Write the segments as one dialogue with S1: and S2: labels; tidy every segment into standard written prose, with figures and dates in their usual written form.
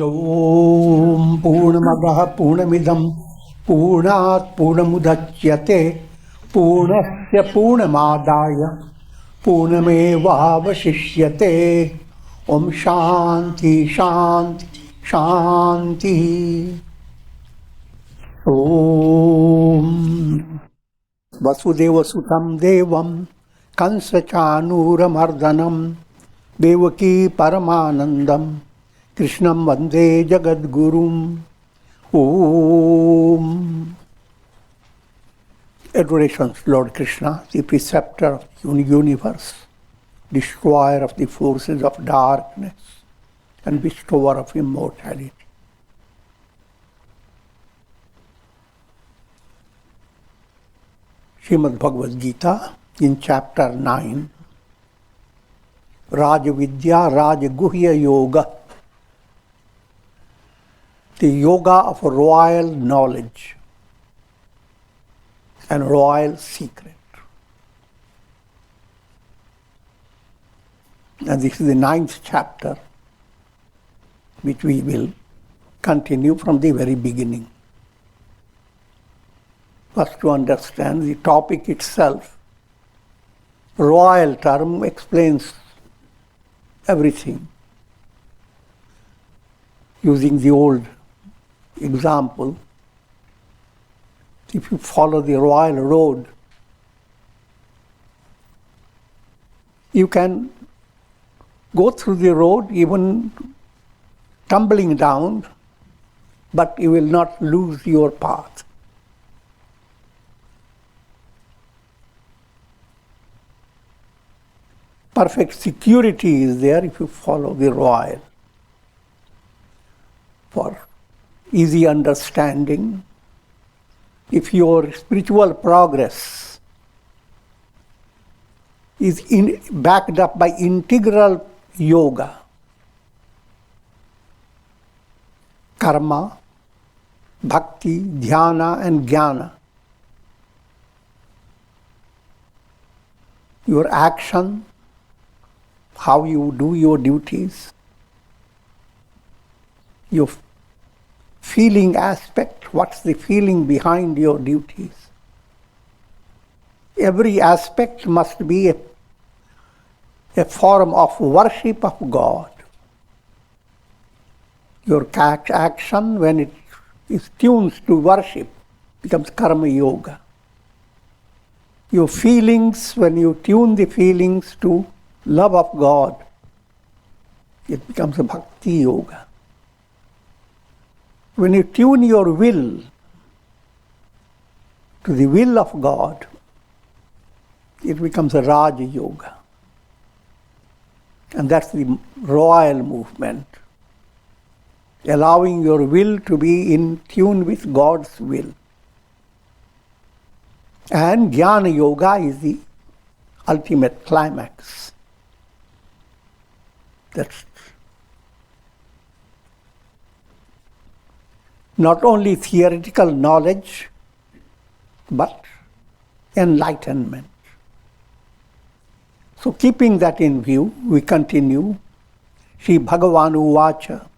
S1: Om Purnamadaha Purnamidam Purnat Purnamudachyate Purnasya Purnamadaya Purnamevavashishyate. Om Shanti Shanti Shanti. Om Vasudeva Sutam Devam Kansa Chanuramardanam Devaki Paramanandam Krishnam Vande Jagadgurum. Om. Adorations, Lord Krishna, the preceptor of the universe, destroyer of the forces of darkness, and bestower of immortality. Srimad Bhagavad Gita in chapter 9, Vidya Guhya Yoga, the yoga of royal knowledge and royal secret. And this is the 9th chapter, which we will continue from the very beginning. First, to understand the topic itself, royal term explains everything. Using the old example, if you follow the royal road, you can go through the road even tumbling down, but you will not lose your path. Perfect security is there if you follow the royal. For easy understanding, if your spiritual progress is backed up by integral yoga, karma, bhakti, dhyana and jnana, your action, how you do your duties, your feeling aspect, what's the feeling behind your duties. Every aspect must be a form of worship of God. Your action, when it is tuned to worship, becomes karma yoga. Your feelings, when you tune the feelings to love of God, it becomes a bhakti yoga. When you tune your will to the will of God, it becomes a Raja Yoga. And that's the royal movement, allowing your will to be in tune with God's will. And Jnana Yoga is the ultimate climax. That's not only theoretical knowledge, but enlightenment. So keeping that in view, we continue. Sri Bhagavan Uvacha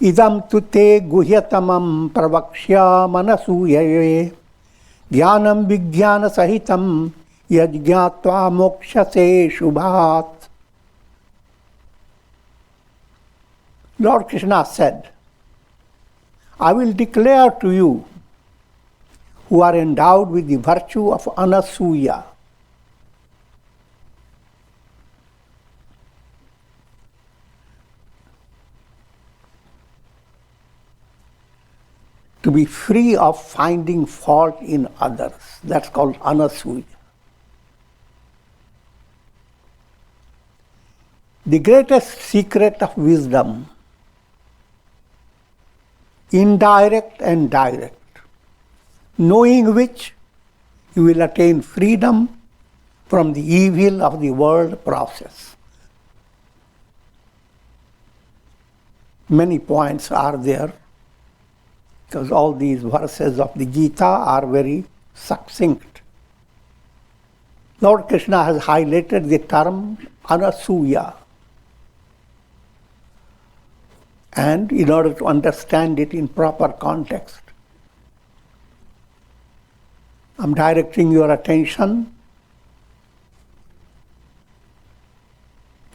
S1: Idam tute guhyatamam pravakshya manasuyaye jnanam vijnana sahitam yajñatva mokshase shubhat. Lord Krishna said, I will declare to you who are endowed with the virtue of anasuya. To be free of finding fault in others. That's called anasuya. The greatest secret of wisdom, indirect and direct, knowing which you will attain freedom from the evil of the world process. Many points are there, because all these verses of the Gita are very succinct. Lord Krishna has highlighted the term anasuya. And in order to understand it in proper context, I'm directing your attention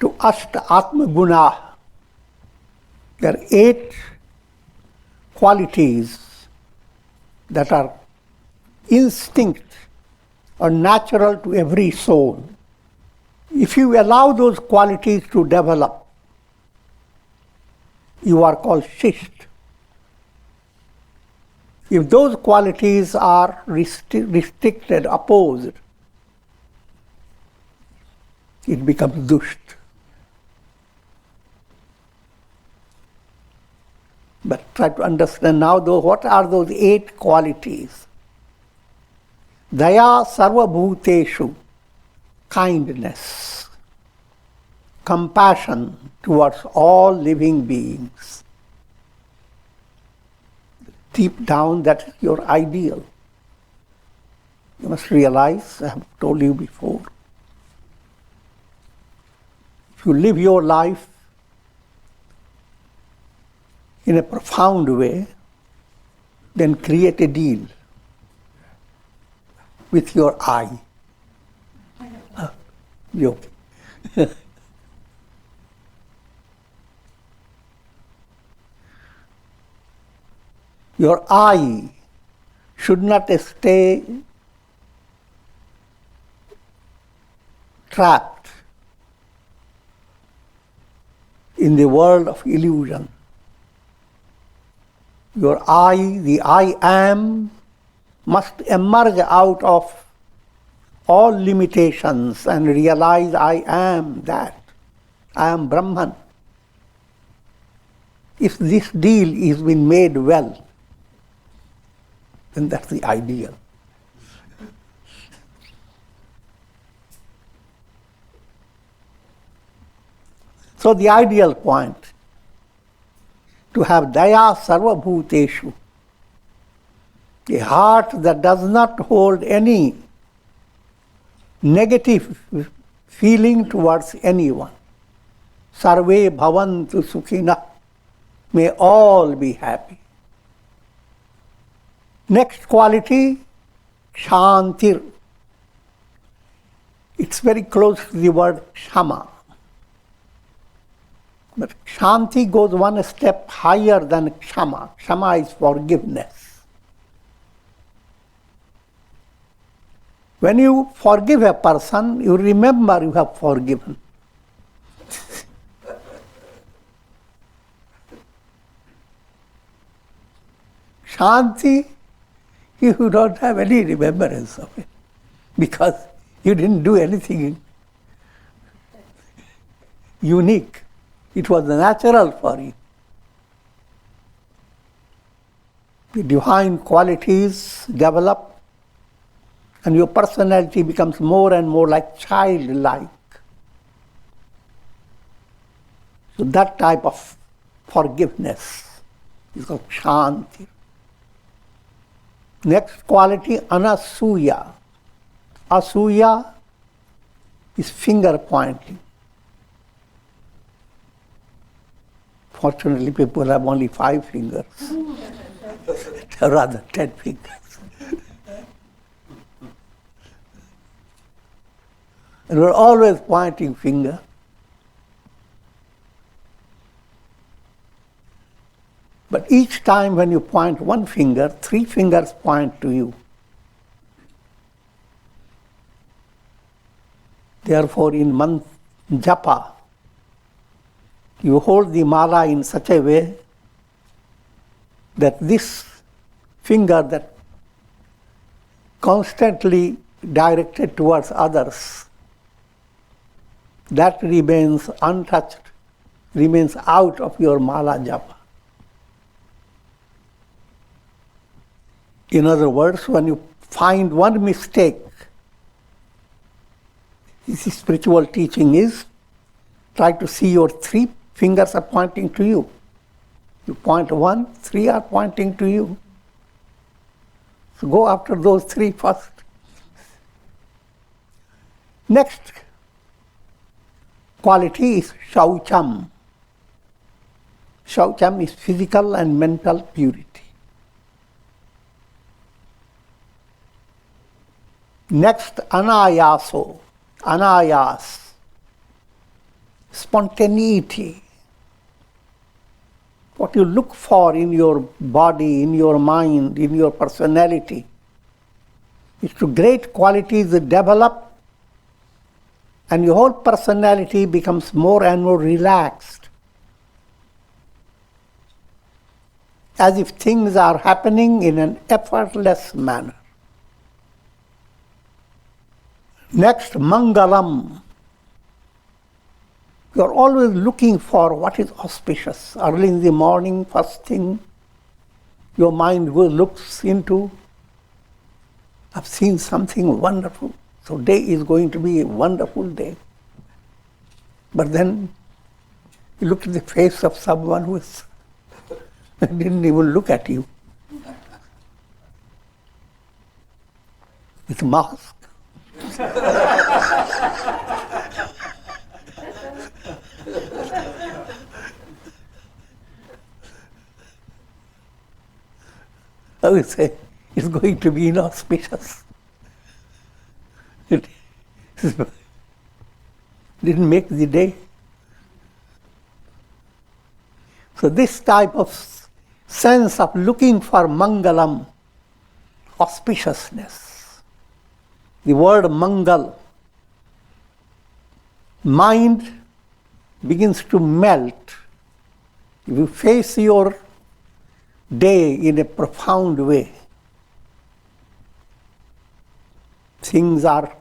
S1: to Ashta Atma Guna. There are 8 qualities that are instinct or natural to every soul. If you allow those qualities to develop, you are called Shisht. If those qualities are restricted, opposed, it becomes Dusht. But try to understand now, though, what are those 8 qualities? Daya sarva bhuteshu, kindness, compassion towards all living beings. Deep down, that is your ideal. You must realize, I have told you before, if you live your life in a profound way, then create a deal with your I. Yogi. Your I should not stay trapped in the world of illusion. Your I, the I am, must emerge out of all limitations and realize I am that. I am Brahman. If this deal is being made well, then that's the ideal. So the ideal point, to have daya sarva bhuteshu, a heart that does not hold any negative feeling towards anyone. Sarve bhavantu sukhina, may all be happy. Next quality, shantir. It's very close to the word kshama. But shanti goes one step higher than kshama. Kshama is forgiveness. When you forgive a person, you remember you have forgiven. Shanti, you don't have any remembrance of it because you didn't do anything unique. It was natural for you. The divine qualities develop and your personality becomes more and more like childlike. So that type of forgiveness is called shanti. Next quality, anasuya. Asuya is finger pointing. Fortunately, people have only 5 fingers, rather 10 fingers. And we're always pointing finger. But each time when you point one finger, 3 fingers point to you. Therefore, in mantra japa, you hold the mala in such a way that this finger that constantly directed towards others, that remains untouched, remains out of your mala japa. In other words, when you find one mistake, this spiritual teaching is, try to see your 3 fingers are pointing to you. You point 1, 3 are pointing to you. So go after those 3 first. Next quality is shaucham. Shaucham is physical and mental purity. Next, anayaso, anayas, spontaneity. What you look for in your body, in your mind, in your personality, is to great qualities that develop, and your whole personality becomes more and more relaxed, as if things are happening in an effortless manner. Next, mangalam. You are always looking for what is auspicious. Early in the morning, first thing, your mind looks into, I've seen something wonderful. So day is going to be a wonderful day. But then you look at the face of someone who didn't even look at you. With a mask. I would say it's going to be inauspicious. It didn't make the day. So this type of sense of looking for mangalam, auspiciousness. The word mangal, mind begins to melt. If you face your day in a profound way, things are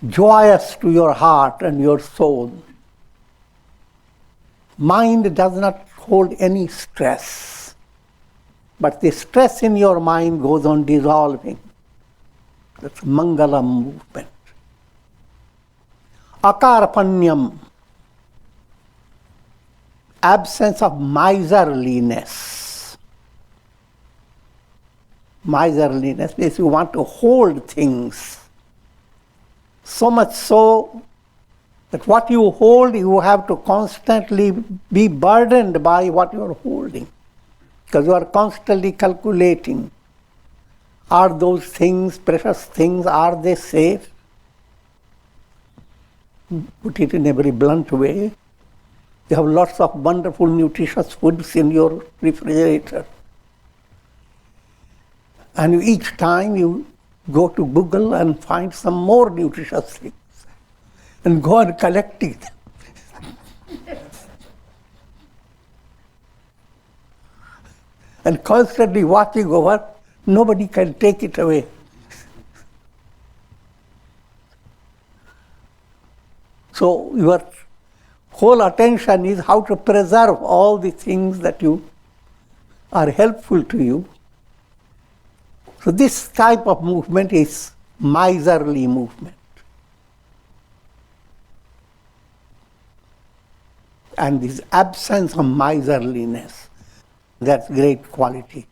S1: joyous to your heart and your soul. Mind does not hold any stress, but the stress in your mind goes on dissolving. That's mangalam movement. Akarpanyam, absence of miserliness. Miserliness means you want to hold things. So much so that what you hold, you have to constantly be burdened by what you are holding. Because you are constantly calculating. Are those things, precious things, are they safe? Put it in a very blunt way. You have lots of wonderful, nutritious foods in your refrigerator. And each time you go to Google and find some more nutritious things and go on collecting them. And constantly watching over, nobody can take it away. So your whole attention is how to preserve all the things that you are helpful to you. So this type of movement is miserly movement. And this absence of miserliness, that's great quality.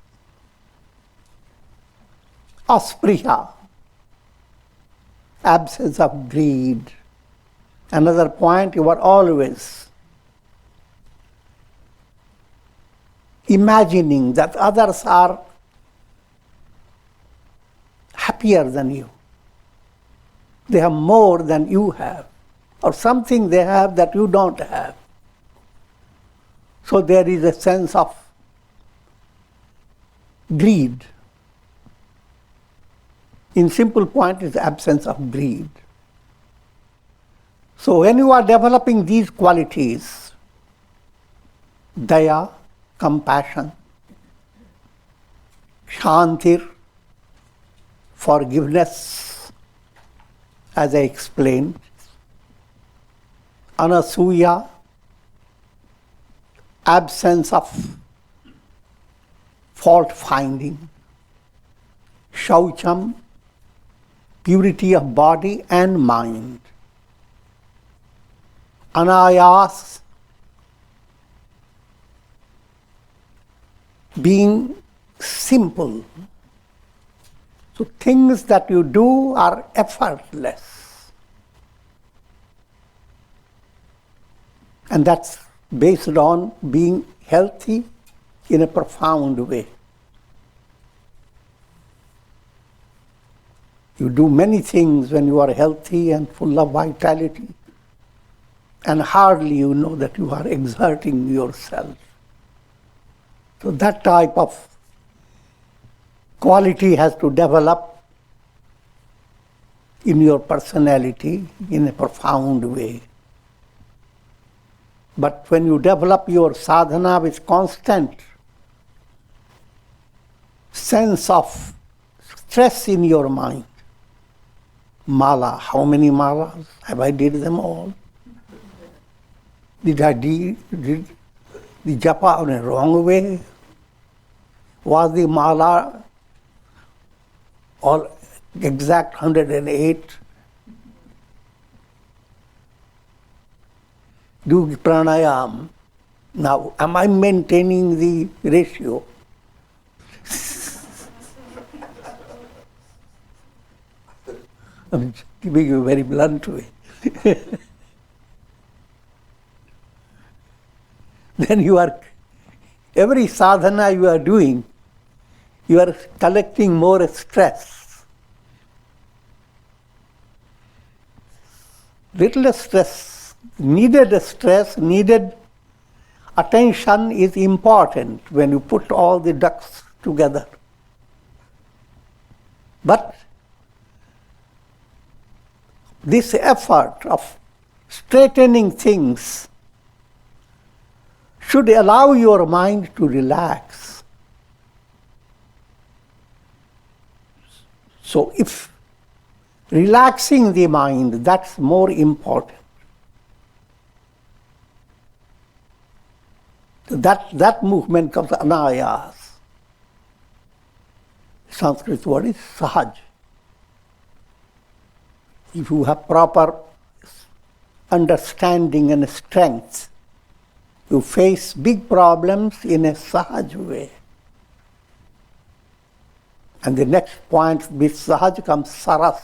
S1: Aspriya, absence of greed. Another point, you are always imagining that others are happier than you. They have more than you have, or something they have that you don't have. So there is a sense of greed. In simple point, is absence of greed. So when you are developing these qualities, daya, compassion, shantir, forgiveness, as I explained, anasuya, absence of fault finding, shaucham, purity of body and mind, anayas, being simple. So things that you do are effortless. And that's based on being healthy in a profound way. You do many things when you are healthy and full of vitality, and hardly you know that you are exerting yourself. So that type of quality has to develop in your personality in a profound way. But when you develop your sadhana with constant sense of stress in your mind, mala, how many malas? Have I did them all? Did I did the japa in a wrong way? Was the mala all exact 108? Do pranayam. Now, am I maintaining the ratio? I'm giving you a very blunt way. Then every sadhana you are doing, you are collecting more stress. Little stress, needed attention is important when you put all the ducks together. But this effort of straightening things should allow your mind to relax. So if relaxing the mind, that's more important. That movement comes anayas. Sanskrit word is sahaj. If you have proper understanding and strength, you face big problems in a sahaj way. And the next point with sahaj comes saras.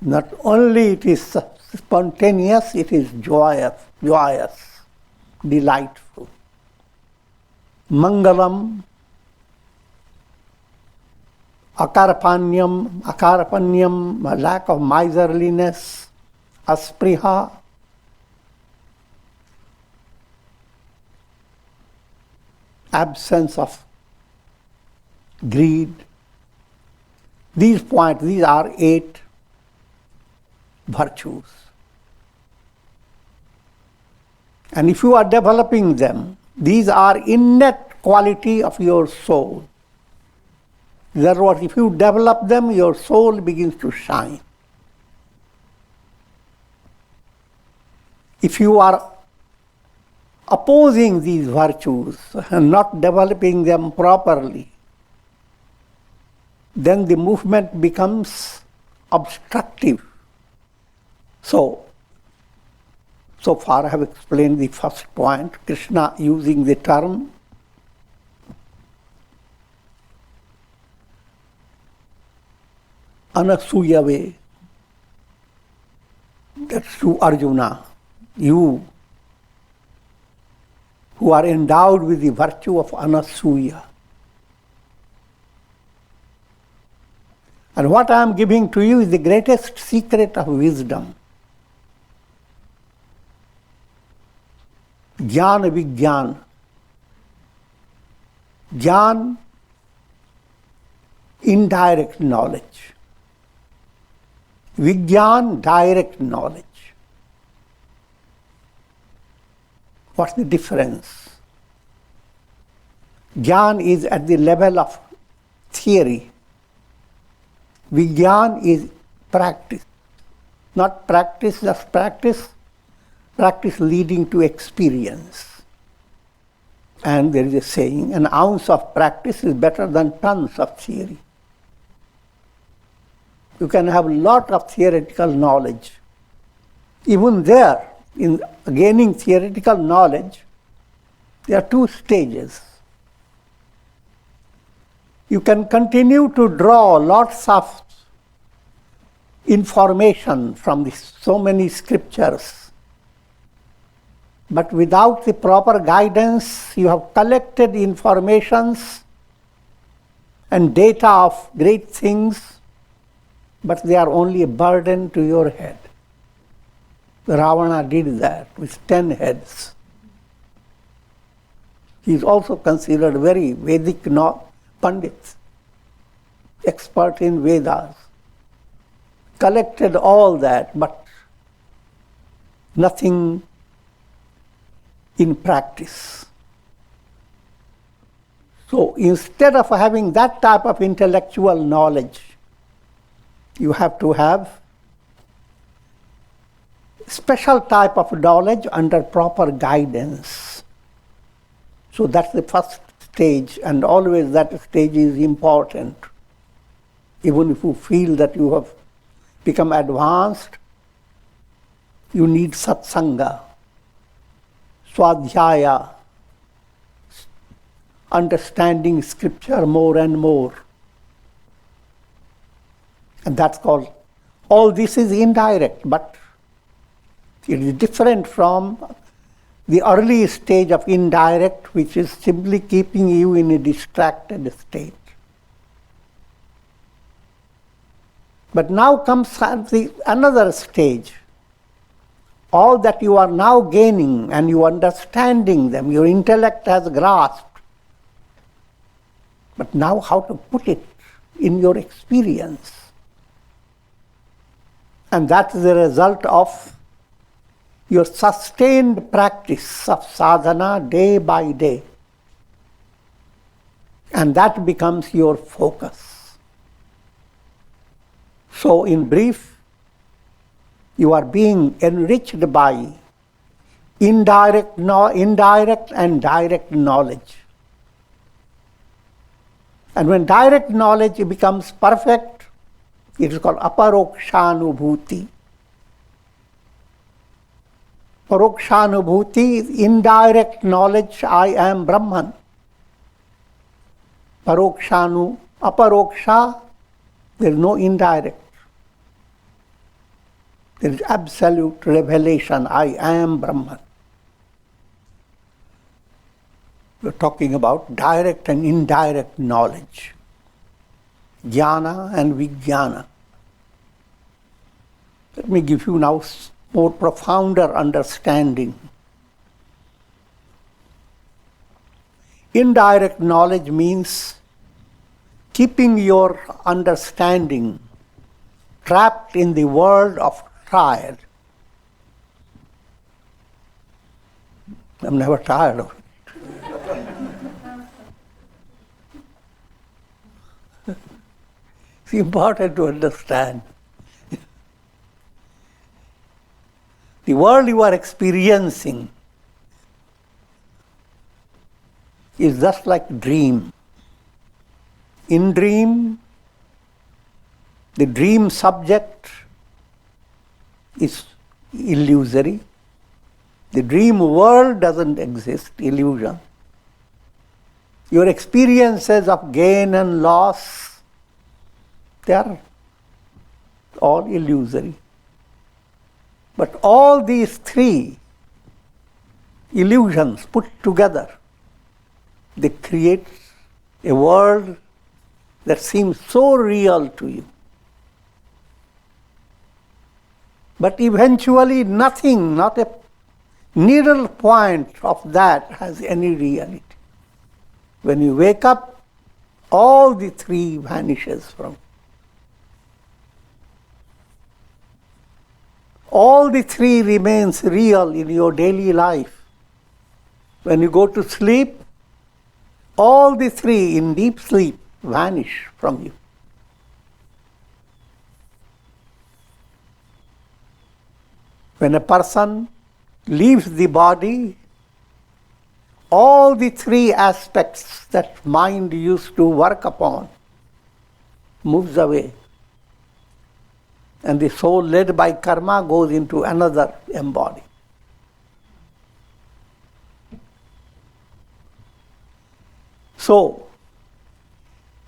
S1: Not only it is spontaneous, it is joyous, delightful. Mangalam, akarapanyam, lack of miserliness, aspriha, absence of greed. These are 8 virtues. And if you are developing them, these are innate quality of your soul. In other words, if you develop them, your soul begins to shine. If you are opposing these virtues and not developing them properly, then the movement becomes obstructive. So far I have explained the first point, Krishna using the term anasuya way. That's to Arjuna. You who are endowed with the virtue of anasuya. And what I am giving to you is the greatest secret of wisdom. Jnana Vigyan. Jnana, indirect knowledge. Vigyan, direct knowledge. What's the difference? Jnana is at the level of theory. Vigyan is practice. Not practice, just practice. Practice leading to experience. And there is a saying, an ounce of practice is better than tons of theory. You can have a lot of theoretical knowledge. Even there, in gaining theoretical knowledge, there are 2 stages. You can continue to draw lots of information from so many scriptures But without the proper guidance, you have collected informations and data of great things, but they are only a burden to your head. Ravana did that with 10 heads. He is also considered very Vedic Pandit, expert in Vedas. Collected all that, but nothing in practice. So instead of having that type of intellectual knowledge, you have to have special type of knowledge under proper guidance. So that's the first stage, and always that stage is important. Even if you feel that you have become advanced, you need satsanga, swadhyaya, understanding scripture more and more. And that's called, all this is indirect, but it is different from the early stage of indirect, which is simply keeping you in a distracted state. But now comes another stage. All that you are now gaining and you understanding them, your intellect has grasped. But now how to put it in your experience. And that is the result of your sustained practice of sadhana day by day. And that becomes your focus. So in brief, you are being enriched by indirect and direct knowledge. And when direct knowledge becomes perfect, it is called aparokshanubhuti. Parokshanubhuti is indirect knowledge, I am Brahman. Aparoksha, there is no indirect. There is absolute revelation, I am Brahman. We are talking about direct and indirect knowledge. Jnana and Vijnana. Let me give you now more profounder understanding. Indirect knowledge means keeping your understanding trapped in the world of triad. I'm never tired of it. It's important to understand. The world you are experiencing is just like dream. In dream, the dream subject is illusory. The dream world doesn't exist, illusion. Your experiences of gain and loss, they are all illusory. But all these three illusions put together, they create a world that seems so real to you. But eventually nothing, not a needle point of that has any reality. When you wake up, all the three vanishes from you. All the three remains real in your daily life. When you go to sleep, all the three in deep sleep vanish from you. When a person leaves the body, all the three aspects that mind used to work upon moves away. And the soul led by karma goes into another embody. So,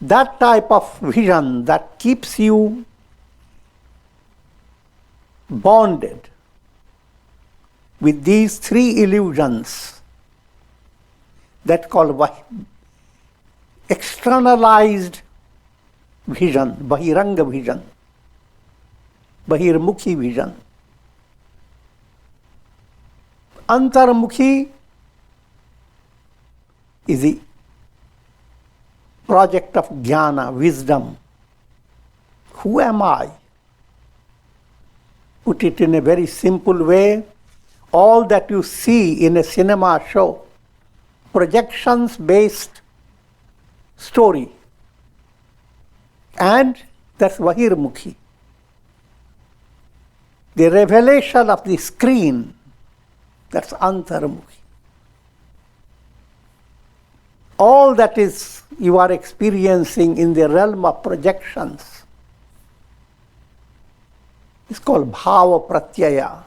S1: that type of vision that keeps you bonded with these three illusions that called externalized vision, bahiranga vision, bahirmukhi vision. Antarmukhi is the project of jnana, wisdom. Who am I? Put it in a very simple way. All that you see in a cinema show, projections-based story. And that's Vahirmukhi. The revelation of the screen, that's Antarmukhi. All that is you are experiencing in the realm of projections is called bhava pratyaya.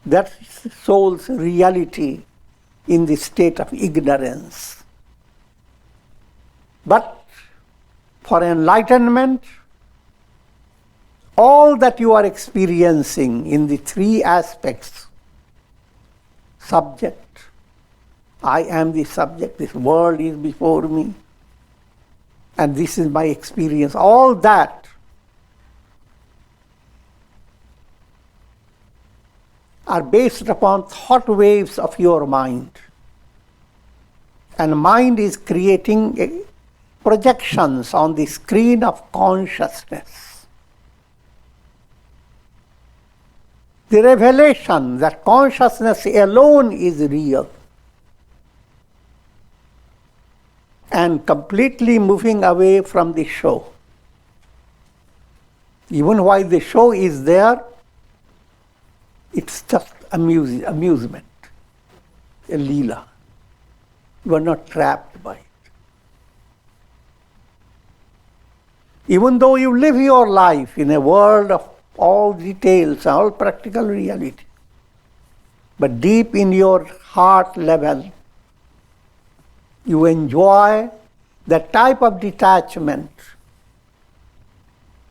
S1: That's soul's reality in the state of ignorance. But for enlightenment, all that you are experiencing in the three aspects, subject, I am the subject, this world is before me, and this is my experience, all that are based upon thought waves of your mind. And mind is creating projections on the screen of consciousness. The revelation that consciousness alone is real and completely moving away from the show. Even while the show is there, it's just amusement, a leela. You are not trapped by it. Even though you live your life in a world of all details, all practical reality, but deep in your heart level, you enjoy that type of detachment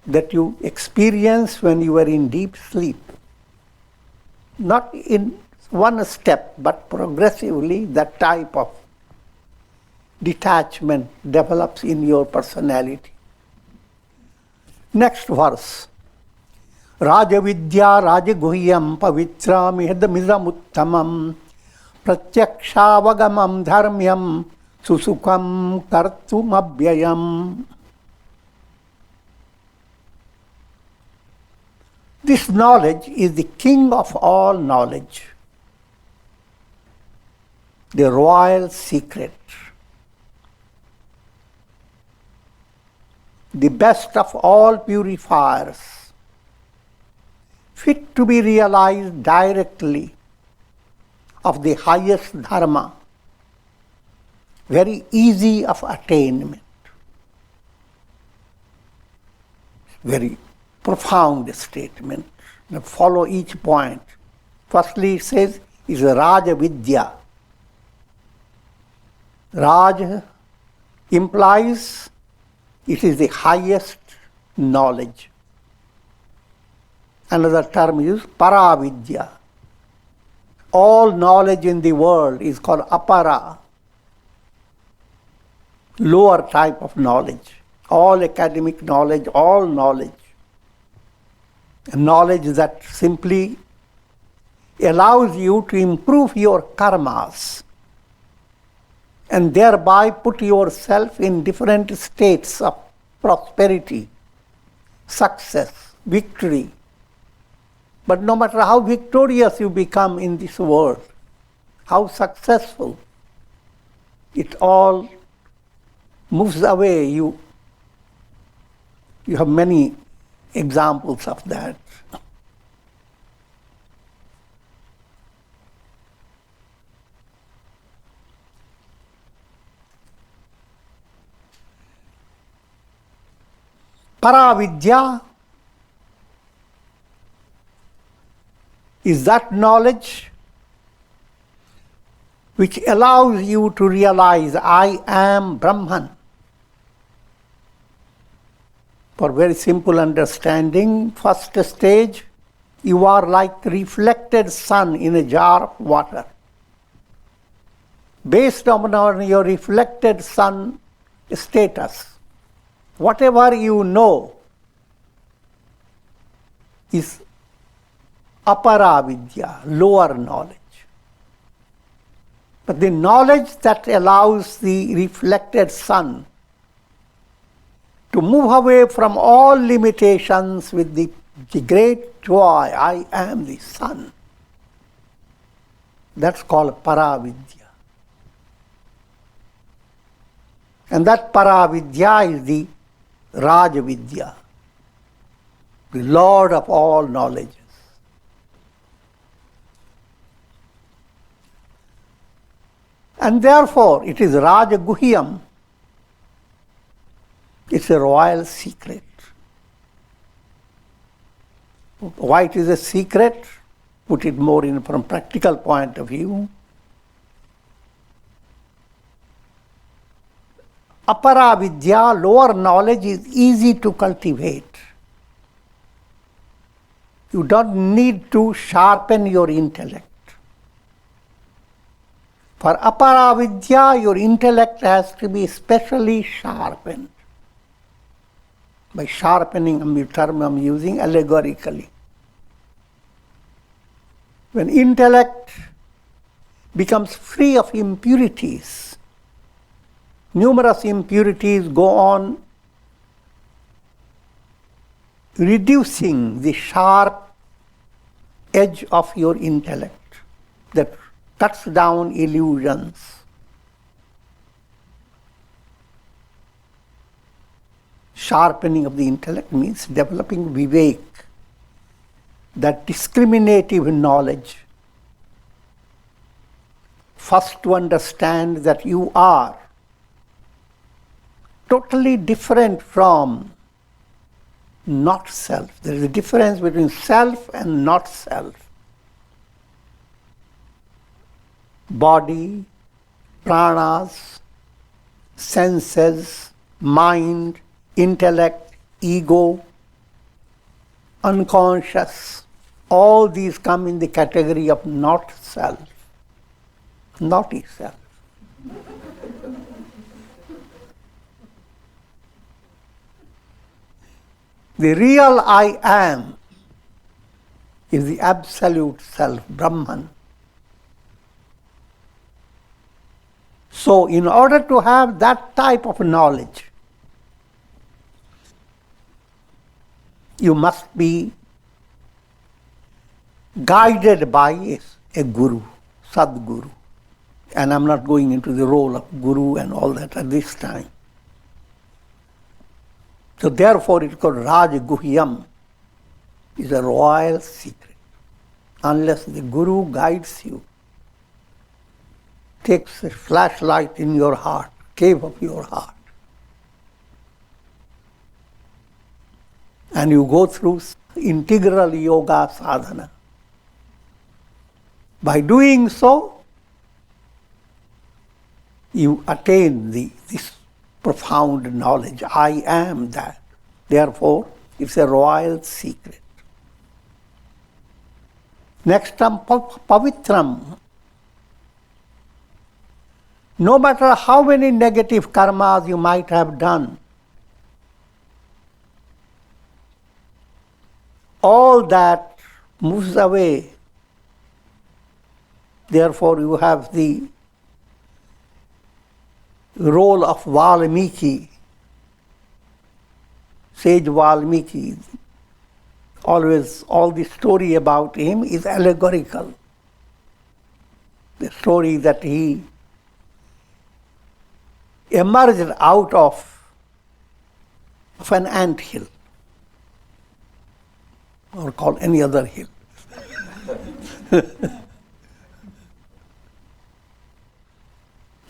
S1: that you experience when you are in deep sleep. Not in one step, but progressively that type of detachment develops in your personality. Next verse. Raja Vidya Raja Guhyam Pavitra Mihadamidam Uttamam Pratyakshaavagamam Dharmyam Susukam Kartum Abhyayam. This knowledge is the king of all knowledge, the royal secret, the best of all purifiers, fit to be realized directly, of the highest dharma, very easy of attainment. Very profound statement. Now follow each point. Firstly, it says, is Raja Vidya. Raj implies it is the highest knowledge. Another term is Paravidya. All knowledge in the world is called apara, lower type of knowledge. All academic knowledge, all knowledge. Knowledge that simply allows you to improve your karmas and thereby put yourself in different states of prosperity, success, victory. But no matter how victorious you become in this world, how successful, it all moves away. You have many examples of that. Paravidya is that knowledge which allows you to realize I am Brahman. For very simple understanding, first stage, You are like reflected sun in a jar of water. Based on your reflected sun status, whatever you know is apara vidya, lower knowledge. But the knowledge that allows the reflected sun to move away from all limitations with the great joy, I am the sun. That's called paravidya. And that paravidya is the Rajavidya, the Lord of all knowledges. And therefore, it is Rajaguhyam. It's a royal secret. Why it is a secret? Put it more in from practical point of view. Apara vidya, lower knowledge, is easy to cultivate. You don't need to sharpen your intellect. For apara vidya, your intellect has to be specially sharpened. By sharpening, the term I'm using allegorically. When intellect becomes free of impurities, numerous impurities go on reducing the sharp edge of your intellect that cuts down illusions. Sharpening of the intellect means developing vivek, that discriminative knowledge. First to understand that you are totally different from not self. There is a difference between self and not self. Body, pranas, senses, mind, intellect, ego, unconscious, all these come in the category of not self, naughty self. The real I am is the absolute self, Brahman. So in order to have that type of knowledge, you must be guided by a guru, sadguru. And I'm not going into the role of guru and all that at this time. So therefore it's called Rajaguhyam, is a royal secret. Unless the guru guides you, takes a flashlight in your heart, cave of your heart, and you go through integral yoga sadhana. By doing so, you attain this profound knowledge. I am that. Therefore, it's a royal secret. Next term, pavitram. No matter how many negative karmas you might have done, all that moves away. Therefore, you have the role of Valmiki, sage Valmiki. Always, all the story about him is allegorical. The story that he emerged out of an ant hill, or call any other hill.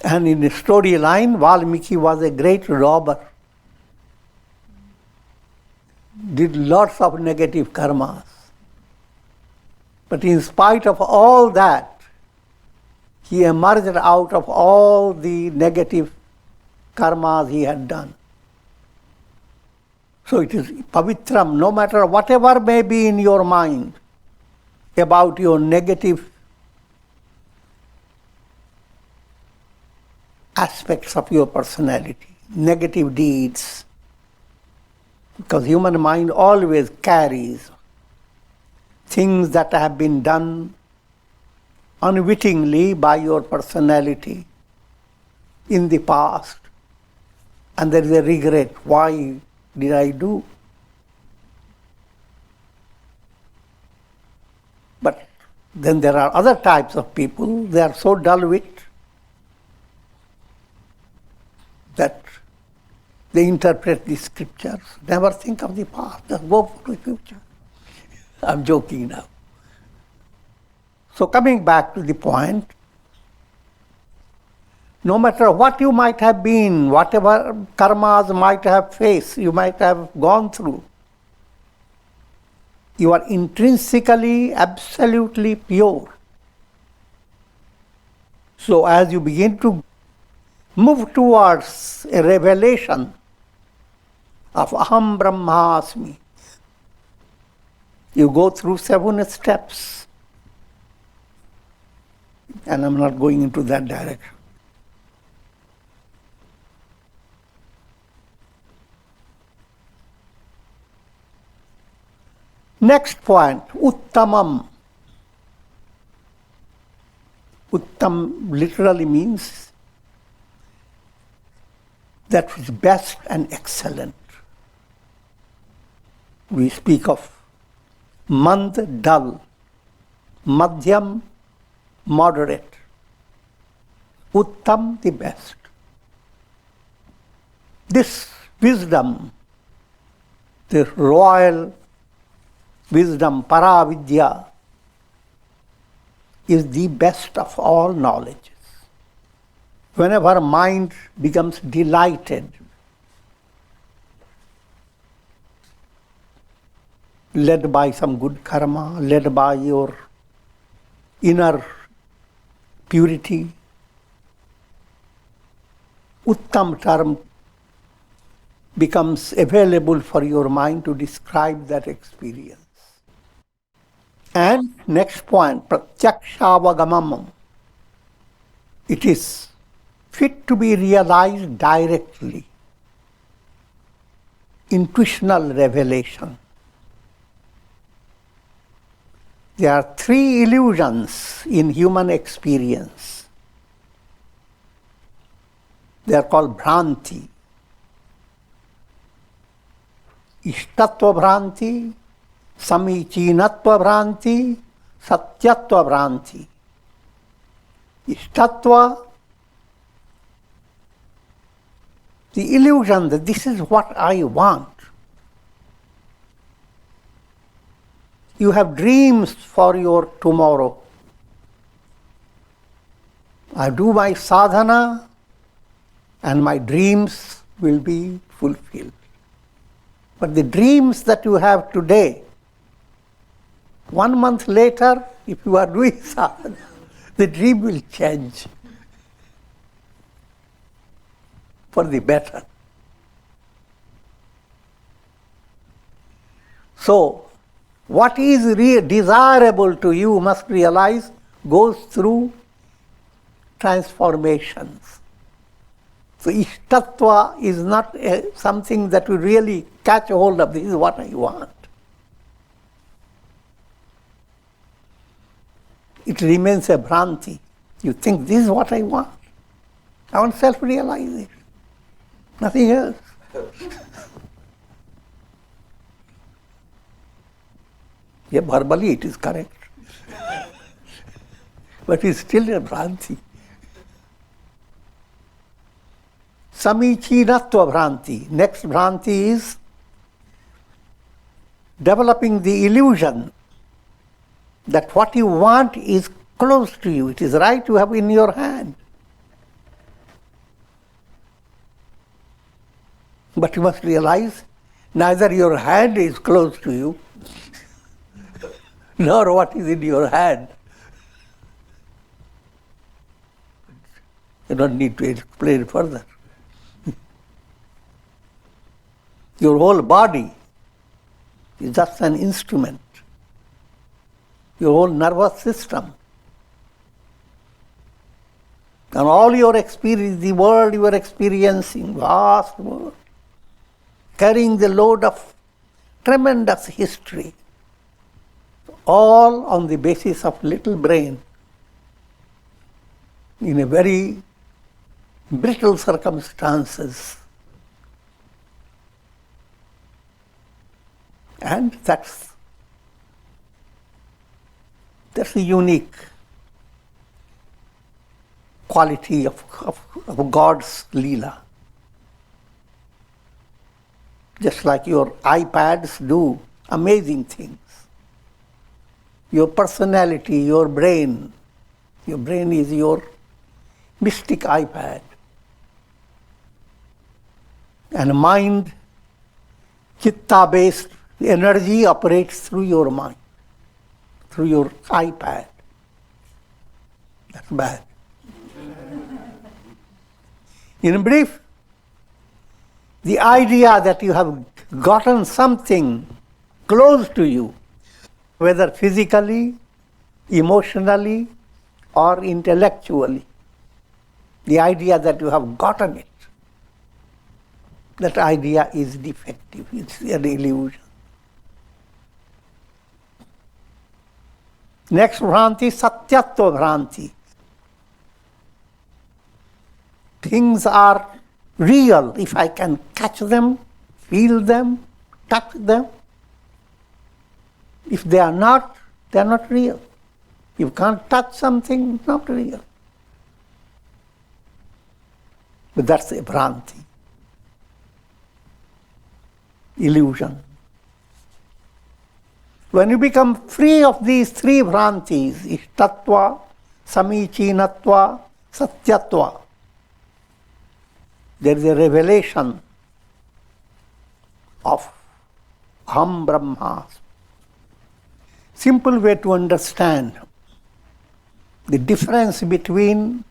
S1: And in the storyline, Valmiki was a great robber, did lots of negative karmas. But in spite of all that, he emerged out of all the negative karmas he had done. So it is pavitram, no matter whatever may be in your mind, about your negative aspects of your personality, negative deeds. Because human mind always carries things that have been done unwittingly by your personality in the past. And there is a regret. Why did I do? But then there are other types of people, they are so dull-witted that they interpret the scriptures, never think of the past, just go for the future. I'm joking now. So coming back to the point, no matter what you might have been, whatever karmas might have faced, you might have gone through, you are intrinsically, absolutely pure. So as you begin to move towards a revelation of Aham Brahmasmi, you go through 7 steps. And I'm not going into that direction. Next point, Uttamam. Uttam literally means that which is best and excellent. We speak of mand, dull, madhyam, moderate, uttam, the best. This wisdom, the royal wisdom, para-vidya, is the best of all knowledges. Whenever mind becomes delighted, led by some good karma, led by your inner purity, uttam term becomes available for your mind to describe that experience. And next point, pratyakshavagamanam. It is fit to be realized directly. Intuitional revelation. There are 3 illusions in human experience. They are called Bhranti. Ishtatva Bhranti, Samichinatva Bhranti, Satyatva Bhranti. Ishtatva, the illusion that this is what I want. You have dreams for your tomorrow. I do my sadhana and my dreams will be fulfilled. But the dreams that you have today, 1 month later, if you are doing sadhana, the dream will change for the better. So, what is desirable to you, must realize, goes through transformations. So ishtatva is not something that you really catch hold of. This is what I want. It remains a bhranti. You think this is what I want. I want self-realization. Nothing else. Yeah, verbally it is correct. But it's still a bhranti. Samichinatva bhranti. Next bhranti is developing the illusion that what you want is close to you. It is right to have in your hand. But you must realize neither your hand is close to you, nor what is in your hand. You don't need to explain further. Your whole body is just an instrument. your whole nervous system. And all your experience, the world you are experiencing, vast world, carrying the load of tremendous history, all on the basis of little brain, in a very brittle circumstances. And that's a unique quality of God's Leela. Just like your iPads do amazing things. Your personality, your brain is your mystic iPad. And mind, chitta-based energy operates through your mind, through your iPad. That's bad. In brief, the idea that you have gotten something close to you, whether physically, emotionally, or intellectually, the idea that you have gotten it, that idea is defective, it's an illusion. Next Bhranti, Satyatva Bhranti. Things are real if I can catch them, feel them, touch them. If they are not real. You can't touch something, it's not real. But that's a Bhranti. Illusion. When you become free of these three Bhrantis, Ishtatva, Samichinatva, Satyatva, there is a revelation of Aham Brahma. Simple way to understand the difference between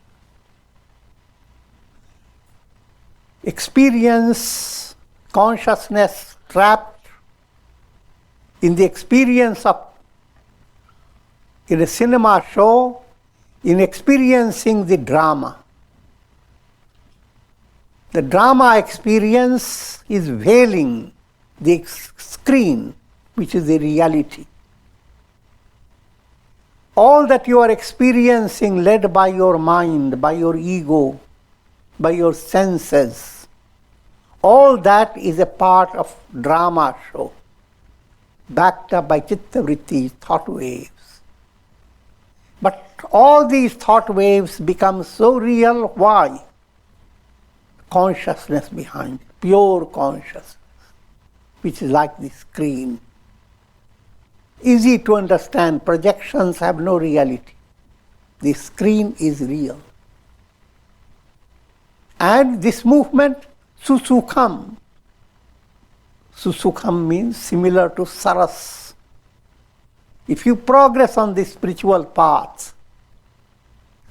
S1: experience, consciousness trapped in the experience of, in a cinema show, in experiencing the drama. The drama experience is veiling the screen, which is the reality. All that you are experiencing, led by your mind, by your ego, by your senses, all that is a part of drama show, backed up by chitta vrittis, thought waves. But all these thought waves become so real, why? Consciousness behind it, pure consciousness, which is like the screen. Easy to understand, projections have no reality. The screen is real. And this movement, susukham. Susukham means similar to saras. If you progress on the spiritual path,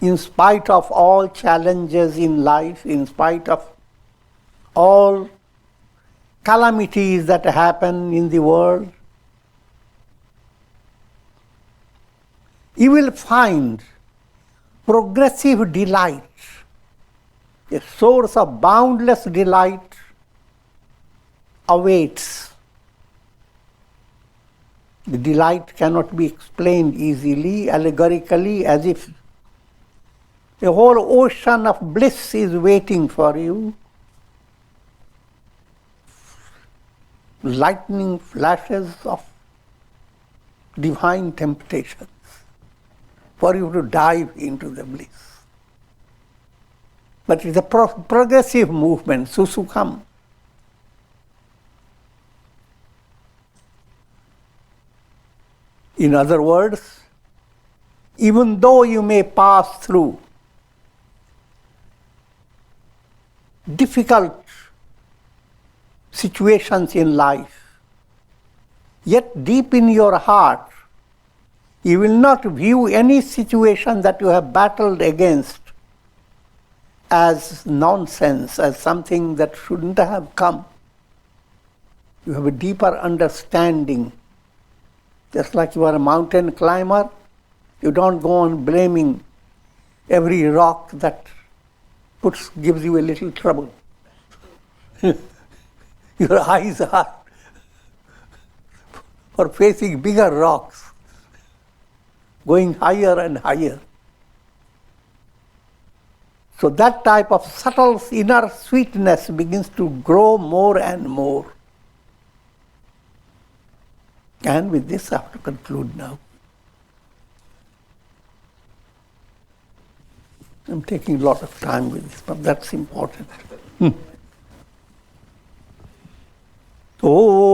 S1: in spite of all challenges in life, in spite of all calamities that happen in the world, you will find progressive delight, a source of boundless delight awaits. The delight cannot be explained easily, allegorically, as if a whole ocean of bliss is waiting for you. Lightning flashes of divine temptations for you to dive into the bliss. But it's a progressive movement, susukham. In other words, even though you may pass through difficult situations in life, yet deep in your heart, you will not view any situation that you have battled against as nonsense, as something that shouldn't have come. You have a deeper understanding Just like you are a mountain climber, you don't go on blaming every rock that gives you a little trouble. Your eyes are for facing bigger rocks, going higher and higher. So that type of subtle inner sweetness begins to grow more and more. And with this I have to conclude now. I'm taking a lot of time with this, but that's important. Om.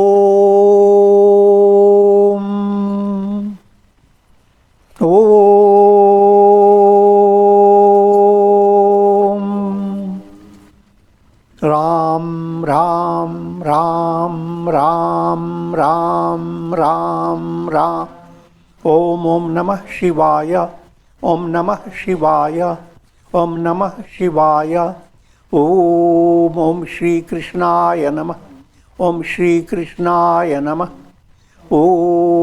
S1: Om. Ram, Ram, Ram, Ram, Ram, Ram, Ram. Om Namah Shivaya. Om Namah Shivaya. Om Namah Shivaya. Om Shri Krishnaya Namah. Om Shri Krishnaya Namah. Om.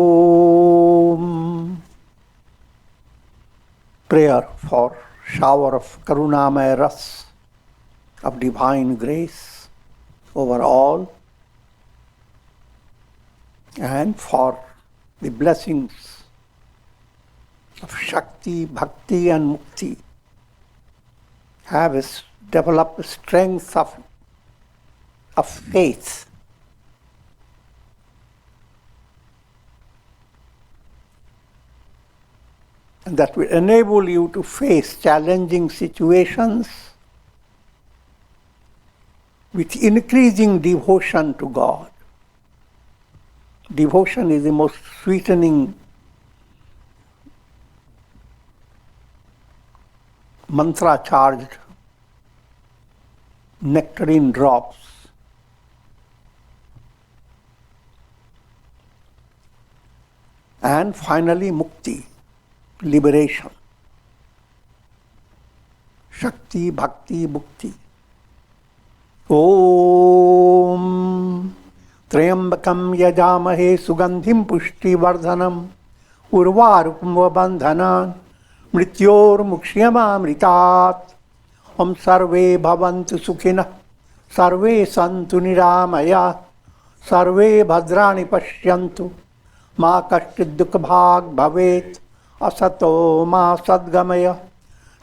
S1: Prayer for shower of Karunamaya Ras, of divine grace over all, and for the blessings of Shakti, Bhakti and Mukti have developed strength of faith. And that will enable you to face challenging situations with increasing devotion to God. Devotion is the most sweetening mantra-charged nectarine drops. And finally, mukti, liberation. Shakti, Bhakti, Mukti. Om Trayambakam Yajamahe Sugandhim Pushti Vardhanam Urvarupam Bandhanan Mrityor Mukshiyama Mritat. Om Sarve Bhavantu Sukhina Sarve Santu Niramaya Sarve Bhadrani Pashyantu Ma Kashchid Dukha Bhag Bhavet Asato Ma Sadgamaya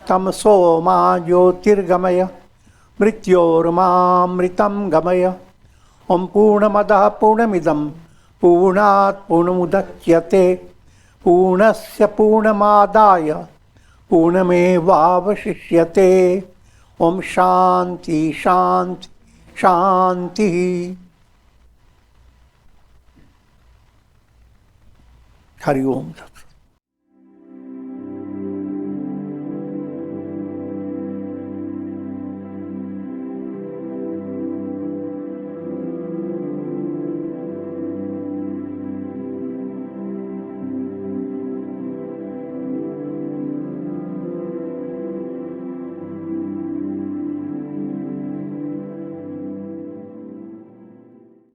S1: Tamso Ma Jyotirgamaya Mrityor Ma Mritam Gamaya. Om Purnamadaha Purnamidam Purnat Purnamudachyate Purnasya Purnamadaya Purnamevavashishyate. Om Shanti Shanti Shanti. Hari Om Tat.